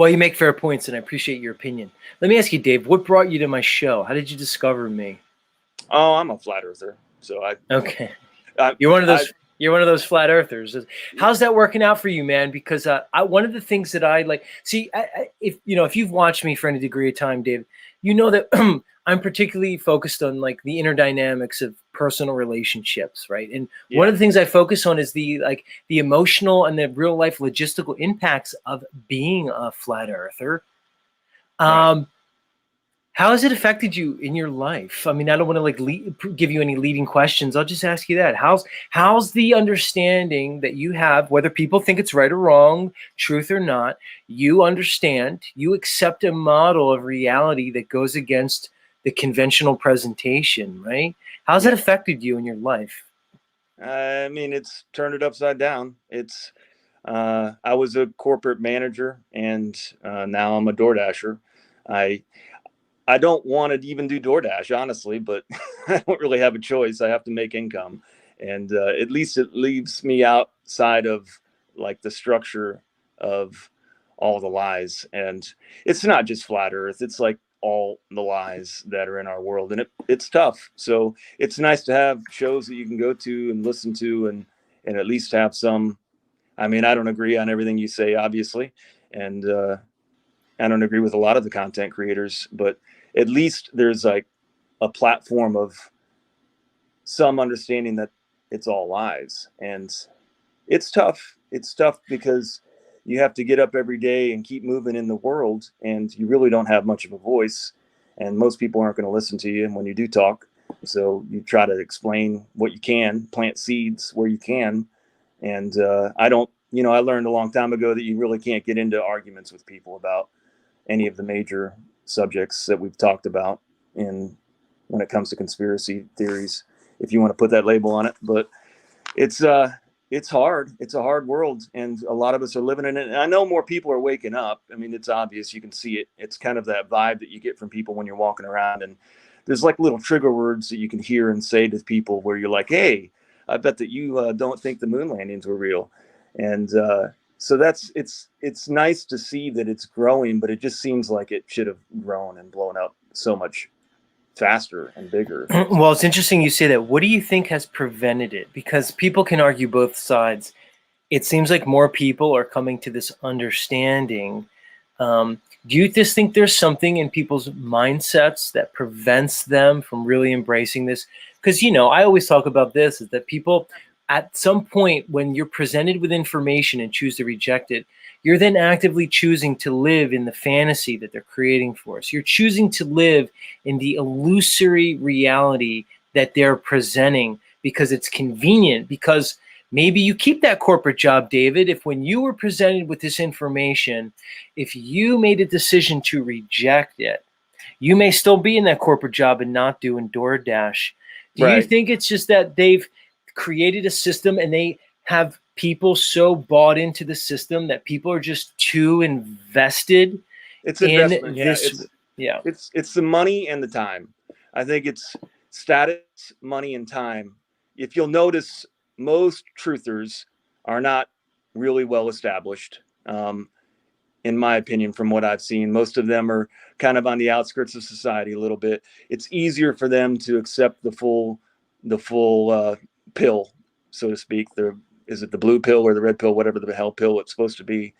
Well, you make fair points, and I appreciate your opinion. Let me ask you, Dave, what brought you to my show? How did you discover me? Oh, I'm a flat earther, so Okay, I, you're one of I those. You're one of those flat earthers. How's that working out for you, man? Because one of the things that I like, see, if you've watched me for any degree of time, Dave, you know that I'm particularly focused on like the inner dynamics of personal relationships, right? And one yeah, of the things I focus on is the emotional and the real life logistical impacts of being a flat earther. right. Um, How has it affected you in your life? I mean, I don't want to give you any leading questions. I'll just ask you that. How's the understanding that you have, whether people think it's right or wrong, truth or not, you understand, you accept a model of reality that goes against the conventional presentation, right? How's that Yeah. affected you in your life? I mean, it's turned it upside down. I was a corporate manager, and now I'm a DoorDasher. I I don't want to even do DoorDash, honestly, but I don't really have a choice. I have to make income, and at least it leaves me outside of like the structure of all the lies. And it's not just flat Earth; it's like all the lies that are in our world, and it's tough. So it's nice to have shows that you can go to and listen to, and at least have some. I mean, I don't agree on everything you say, obviously, and I don't agree with a lot of the content creators, but at least there's like a platform of some understanding that it's all lies. And it's tough. It's tough because you have to get up every day and keep moving in the world, and you really don't have much of a voice. And most people aren't going to listen to you when you do talk. So you try to explain what you can, plant seeds where you can. And I don't, I learned a long time ago that you really can't get into arguments with people about any of the major subjects that we've talked about in when it comes to conspiracy theories, if you want to put that label on it. But it's it's hard. It's a hard world, and a lot of us are living in it. And I know more people are waking up. I mean, it's obvious. You can see it. It's kind of that vibe that you get from people when you're walking around, and there's like little trigger words that you can hear and say to people where you're like, "Hey, I bet that you don't think the moon landings were real," and so it's nice to see that it's growing, but it just seems like it should have grown and blown out so much faster and bigger. Well, it's interesting you say that. What do you think has prevented it? Because people can argue both sides. It seems like more people are coming to this understanding. Do you just think there's something in people's mindsets that prevents them from really embracing this? Because, I always talk about this, is that people at some point when you're presented with information and choose to reject it, you're then actively choosing to live in the fantasy that they're creating for us. You're choosing to live in the illusory reality that they're presenting because it's convenient, because maybe you keep that corporate job, David, if when you were presented with this information, if you made a decision to reject it, you may still be in that corporate job and not doing DoorDash. Do you Right. think it's just that they've created a system and they have people so bought into the system that people are just too invested It's investment. in Yeah. this? Yeah. It's the money and the time. I think it's status, money, and time. If you'll notice, most truthers are not really well established. In my opinion, from what I've seen, most of them are kind of on the outskirts of society a little bit. It's easier for them to accept the full pill, so to speak. Is it the blue pill or the red pill, whatever the hell pill it's supposed to be?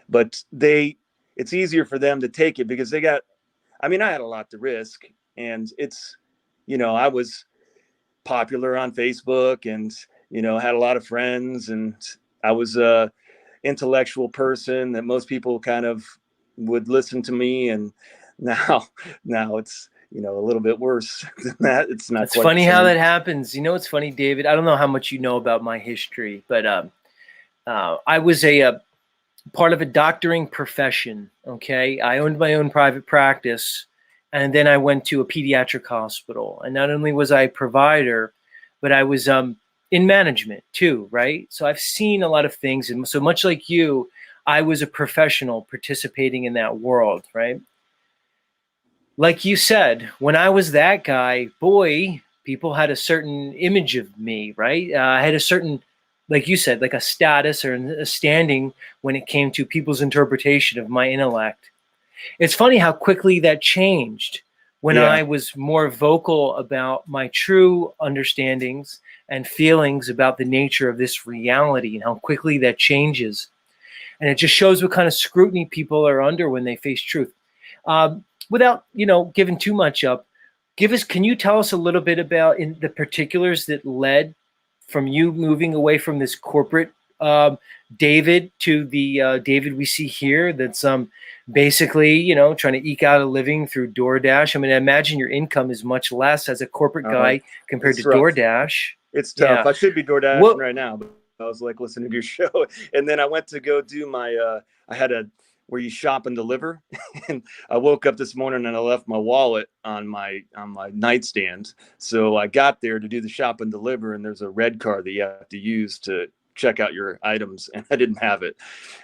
But it's easier for them to take it because they got. I mean, I had a lot to risk, and I was popular on Facebook, and had a lot of friends, and I was a intellectual person that most people kind of would listen to me. And now now it's a little bit worse than that. It's not It's quite the funny how same. that happens. It's funny, David. I don't know how much you know about my history, but I was a part of a doctoring profession. Okay, I owned my own private practice, and then I went to a pediatric hospital. And not only was I a provider, but I was in management too, right? So I've seen a lot of things, and so much like you, I was a professional participating in that world, right? Like you said, when I was that guy, boy, people had a certain image of me, right? I had a certain like you said, like a status or a standing when it came to people's interpretation of my intellect. It's funny how quickly that changed when Yeah. I was more vocal about my true understandings and feelings about the nature of this reality, and how quickly that changes. And it just shows what kind of scrutiny people are under when they face truth. Without giving too much up, can you tell us a little bit about in the particulars that led from you moving away from this corporate David to the David we see here, that's basically trying to eke out a living through DoorDash? I mean, I imagine your income is much less as a corporate Uh, guy compared to it's rough. DoorDash. It's tough. Yeah. I should be door dashing What? right now, but I was like listening to your show, and then I went to go do my. I had a where you shop and deliver, and I woke up this morning and I left my wallet on my nightstand. So I got there to do the shop and deliver, and there's a red card that you have to use to check out your items, and I didn't have it,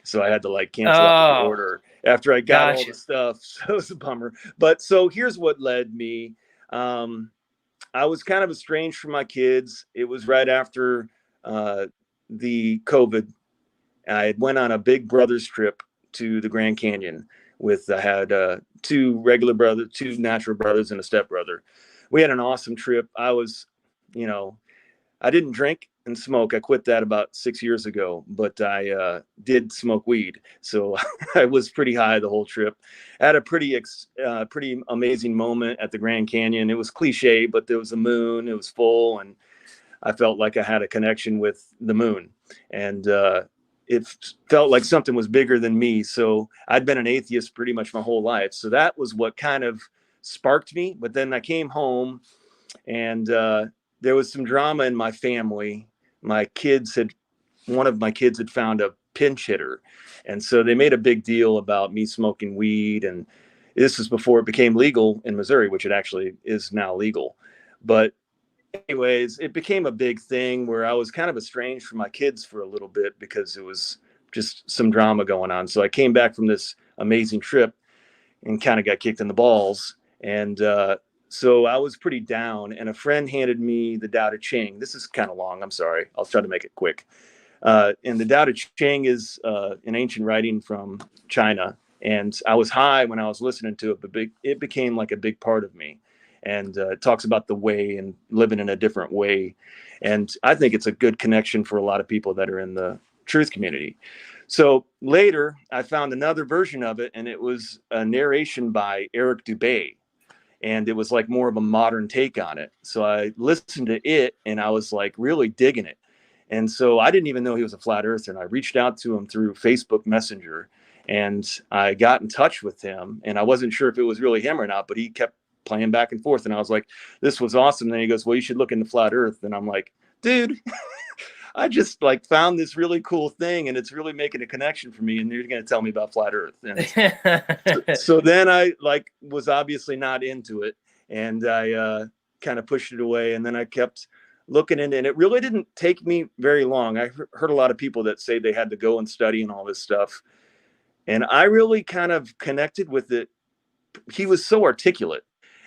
so I had to like cancel out the Oh, order after I got all gotcha. the stuff. So it was a bummer. But so here's what led me. I was kind of estranged from my kids. It was right after uh, the COVID. I had went on a big brothers trip to the Grand Canyon with I had two regular brothers, two natural brothers, and a stepbrother. We had an awesome trip. I was, you know, I didn't drink and smoke. I quit that about 6 years ago, but I did smoke weed. So I was pretty high the whole trip. I had a pretty amazing moment at the Grand Canyon. It was cliche, but there was a moon. It was full, and I felt like I had a connection with the moon, and it felt like something was bigger than me. So I'd been an atheist pretty much my whole life. So that was what kind of sparked me. But then I came home, and there was some drama in my family. One of my kids had found a pinch hitter, and so they made a big deal about me smoking weed. And this was before it became legal in Missouri, which it actually is now legal. But anyways, it became a big thing where I was kind of estranged from my kids for a little bit because it was just some drama going on. So I came back from this amazing trip and kind of got kicked in the balls. And so I was pretty down, and a friend handed me the Tao Te Ching. This is kind of long. I'm sorry. I'll try to make it quick. And the Tao Te Ching is an ancient writing from China. And I was high when I was listening to it, but it became like a big part of me. And it talks about the way and living in a different way. And I think it's a good connection for a lot of people that are in the truth community. So later, I found another version of it, and it was a narration by Eric Dubay, and it was like more of a modern take on it. So I listened to it, and I was like really digging it. And so I didn't even know he was a flat earther, and I reached out to him through Facebook Messenger, and I got in touch with him, and I wasn't sure if it was really him or not, but he kept playing back and forth, and I was like, this was awesome. And then he goes, well, you should look into flat earth. And I'm like, dude, I just like found this really cool thing, and it's really making a connection for me, and you're going to tell me about flat earth. And so then I like was obviously not into it, and I kind of pushed it away, and then I kept looking into it, and it really didn't take me very long. I heard a lot of people that say they had to go and study and all this stuff, and I really kind of connected with it. He was so articulate,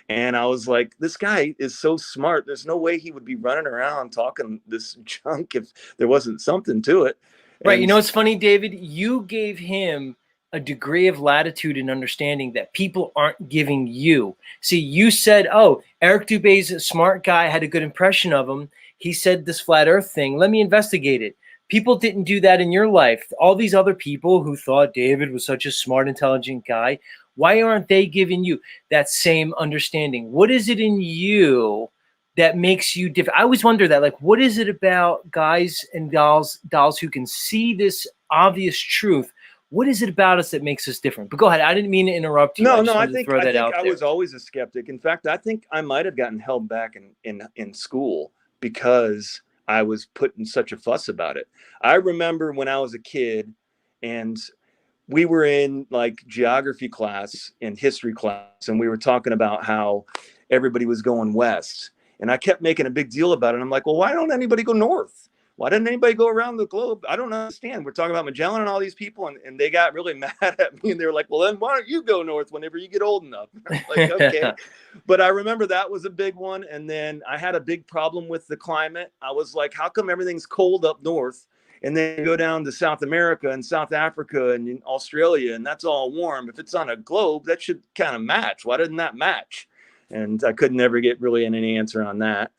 and I was like, this guy is so smart. There's no way he would be running around talking this junk if there wasn't something to it. Right. You And know, it's funny, David, you gave him a degree of latitude and understanding that people aren't giving you. See, you said, oh, Eric Dubay's a smart guy, had a good impression of him. He said this flat earth thing. Let me investigate it. People didn't do that in your life. All these other people who thought David was such a smart, intelligent guy, why aren't they giving you that same understanding? What is it in you that makes you different? I always wonder that, like, what is it about guys and dolls who can see this obvious truth? What is it about us that makes us different? But go ahead. I didn't mean to interrupt you. I no, just I wanted to think throw I that think out I there. was always a skeptic. In fact, I think I might have gotten held back in school because I was putting such a fuss about it. I remember when I was a kid, and we were in like geography class and history class, and we were talking about how everybody was going west. And I kept making a big deal about it. I'm like, well, why don't anybody go north? why didn't anybody go around the globe? I don't understand. We're talking about Magellan and all these people, and they got really mad at me, and they were like, well, then why don't you go north whenever you get old enough? I'm like, okay. But I remember that was a big one. And then I had a big problem with the climate. I was like, how come everything's cold up north? And then you go down to South America and South Africa and Australia, and that's all warm. If it's on a globe, that should kind of match. Why didn't that match? And I could never get really any answer on that.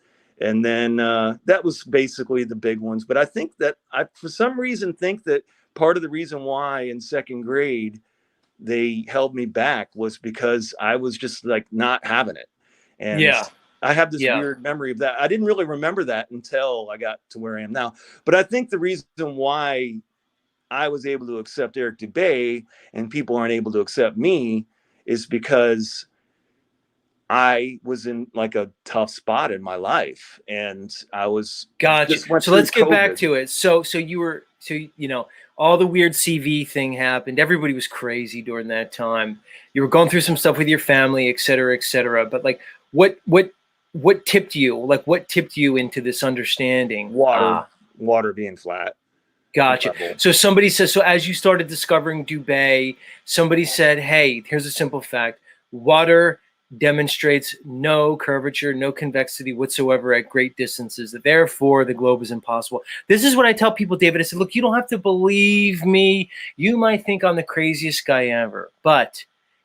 And then that was basically the big ones. But I think that for some reason, think that part of the reason why in second grade they held me back was because I was just like not having it. And Yeah. I have this Yeah. weird memory of that. I didn't really remember that until I got to where I am now. But I think the reason why I was able to accept Eric Dubay and people aren't able to accept me is because I was in like a tough spot in my life, and I was Gotcha. just went So through let's get back COVID. to it. So you know, all the weird CV thing happened. Everybody was crazy during that time. You were going through some stuff with your family, et cetera, et cetera. But like, what tipped you? Like, what tipped you into this understanding? Water being flat. Gotcha. Level. So somebody says, so as you started discovering Dubay, somebody said, hey, here's a simple fact. Water demonstrates no curvature, no convexity whatsoever at great distances. Therefore, the globe is impossible. This is what I tell people, David. I said, look, you don't have to believe me. You might think I'm the craziest guy ever. But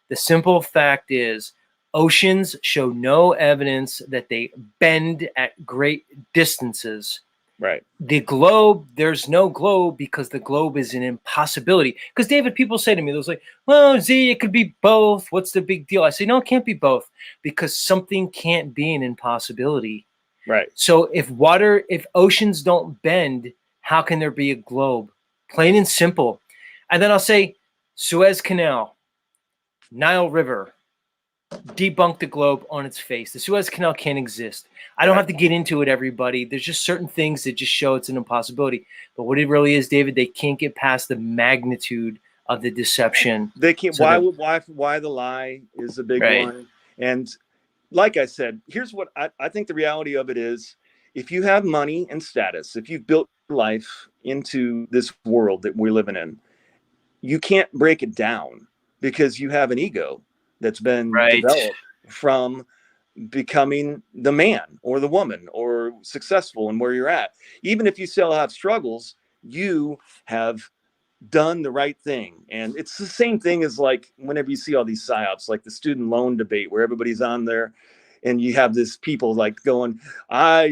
the simple fact is, oceans show no evidence that they bend at great distances. Right. The globe, there's no globe because the globe is an impossibility. Because David, people say to me, they're like, well, Z, it could be both. What's the big deal? I say, no, it can't be both because something can't be an impossibility. Right. So if oceans don't bend, how can there be a globe? Plain and simple. And then I'll say Suez Canal, Nile River, debunk the globe on its face. The Suez Canal can't exist. I don't have to get into it, everybody. There's just certain things that just show it's an impossibility. But what it really is, David, they can't get past the magnitude of the deception. They can't. So why the lie is a big right. one. And like I said, here's what I think the reality of it is: if you have money and status, if you've built your life into this world that we're living in, you can't break it down because you have an ego that's been developed from becoming the man or the woman or successful and where you're at. Even if you still have struggles, you have done the right thing. And it's the same thing as like whenever you see all these psyops, like the student loan debate where everybody's on there and you have this people like going,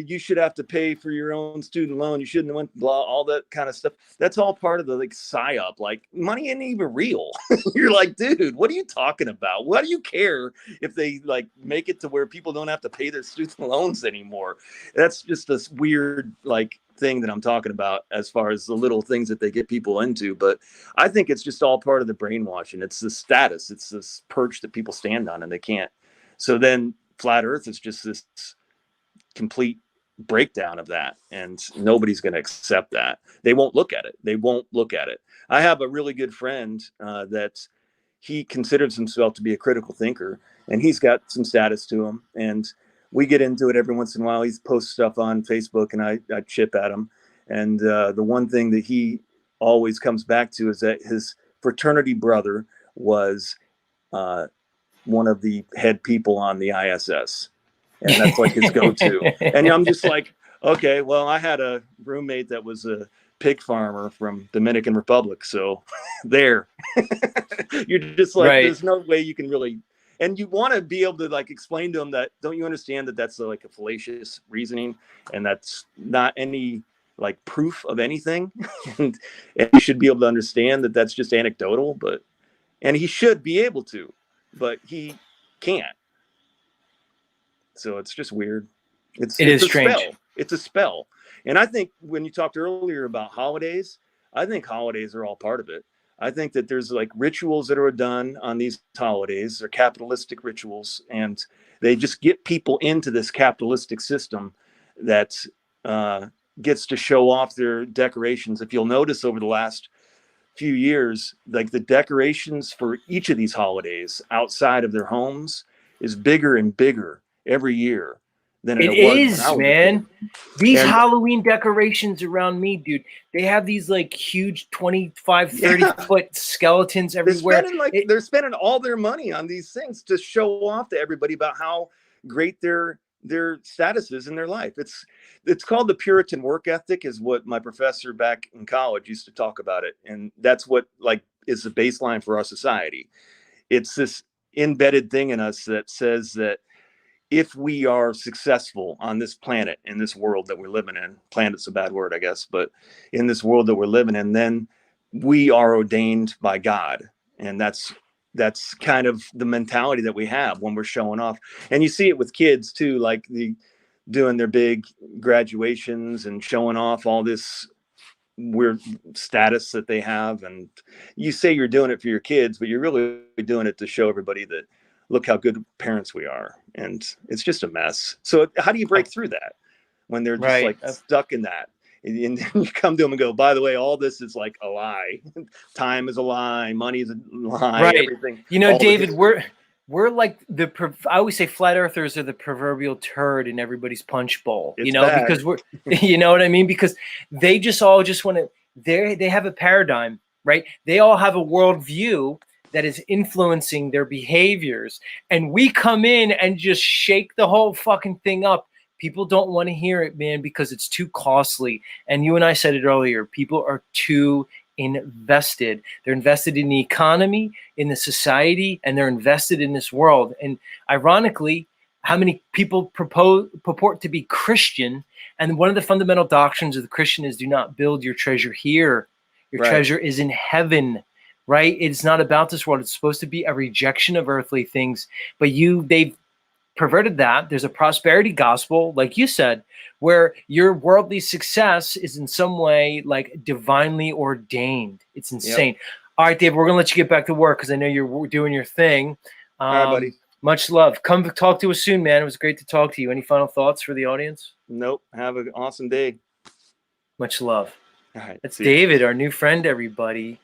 you should have to pay for your own student loan. You shouldn't have went blah, all that kind of stuff. That's all part of the like psyop. Like money ain't even real. You're like, dude, what are you talking about? What do you care if they like make it to where people don't have to pay their student loans anymore? That's just this weird like thing that I'm talking about as far as the little things that they get people into. But I think it's just all part of the brainwashing. It's the status. It's this perch that people stand on and they can't. So then flat earth is just this complete breakdown of that, and nobody's going to accept that. They won't look at it. I have a really good friend that he considers himself to be a critical thinker, and he's got some status to him, and we get into it every once in a while. He posts stuff on Facebook and I chip at him, and the one thing that he always comes back to is that his fraternity brother was one of the head people on the ISS. And that's like his go-to. And I'm just like, okay, well, I had a roommate that was a pig farmer from Dominican Republic. So there, you're just like, there's no way you can really, and you want to be able to like explain to them that, don't you understand that that's like a fallacious reasoning and that's not any like proof of anything. and you should be able to understand that that's just anecdotal, and he should be able to, but he can't. So it's just weird. It's a strange. spell. It's a spell. And I think when you talked earlier about holidays, I think holidays are all part of it. I think that there's like rituals that are done on these holidays. They're capitalistic rituals, and they just get people into this capitalistic system that gets to show off their decorations. If you'll notice over the last few years, like the decorations for each of these holidays outside of their homes is bigger and bigger every year. than It it was when I is, was a kid. man. These And Halloween decorations around me, dude, they have these like huge 25, 30 yeah, foot skeletons everywhere. they're spending all their money on these things to show off to everybody about how great their status is in their life. It's called the Puritan work ethic, is what my professor back in college used to talk about it, and that's what like is the baseline for our society. It's this embedded thing in us that says that if we are successful on this planet, in this world that we're living in, planet's a bad word, I guess, but in this world that we're living in, then we are ordained by God. And that's kind of the mentality that we have when we're showing off. And you see it with kids too, like doing their big graduations and showing off all this weird status that they have. And you say you're doing it for your kids, but you're really doing it to show everybody that look how good parents we are. And it's just a mess. So how do you break through that when they're just Right. like stuck in that? And then you come to them and go, by the way, all this is like a lie. Time is a lie. Money is a lie. Right. Everything. You know, All the David, history. we're like I always say flat earthers are the proverbial turd in everybody's punch bowl, you It's know, bad. because we're, you know what I mean? Because they just all just want to, they have a paradigm, right? They all have a worldview that is influencing their behaviors. And we come in and just shake the whole fucking thing up. People don't want to hear it, man, because it's too costly. And you and I said it earlier, people are too invested. They're invested in the economy, in the society, and they're invested in this world. And ironically, how many people purport to be Christian? And one of the fundamental doctrines of the Christian is do not build your treasure here. Your Right. treasure is in heaven, right? It's not about this world. It's supposed to be a rejection of earthly things. But they've perverted that. There's a prosperity gospel, like you said, where your worldly success is in some way like divinely ordained. It's insane. Yep. All right, Dave, we're going to let you get back to work because I know you're doing your thing. All right, buddy. Much love. Come talk to us soon, man. It was great to talk to you. Any final thoughts for the audience? Nope. Have an awesome day. Much love. All right. That's David, our new friend, everybody.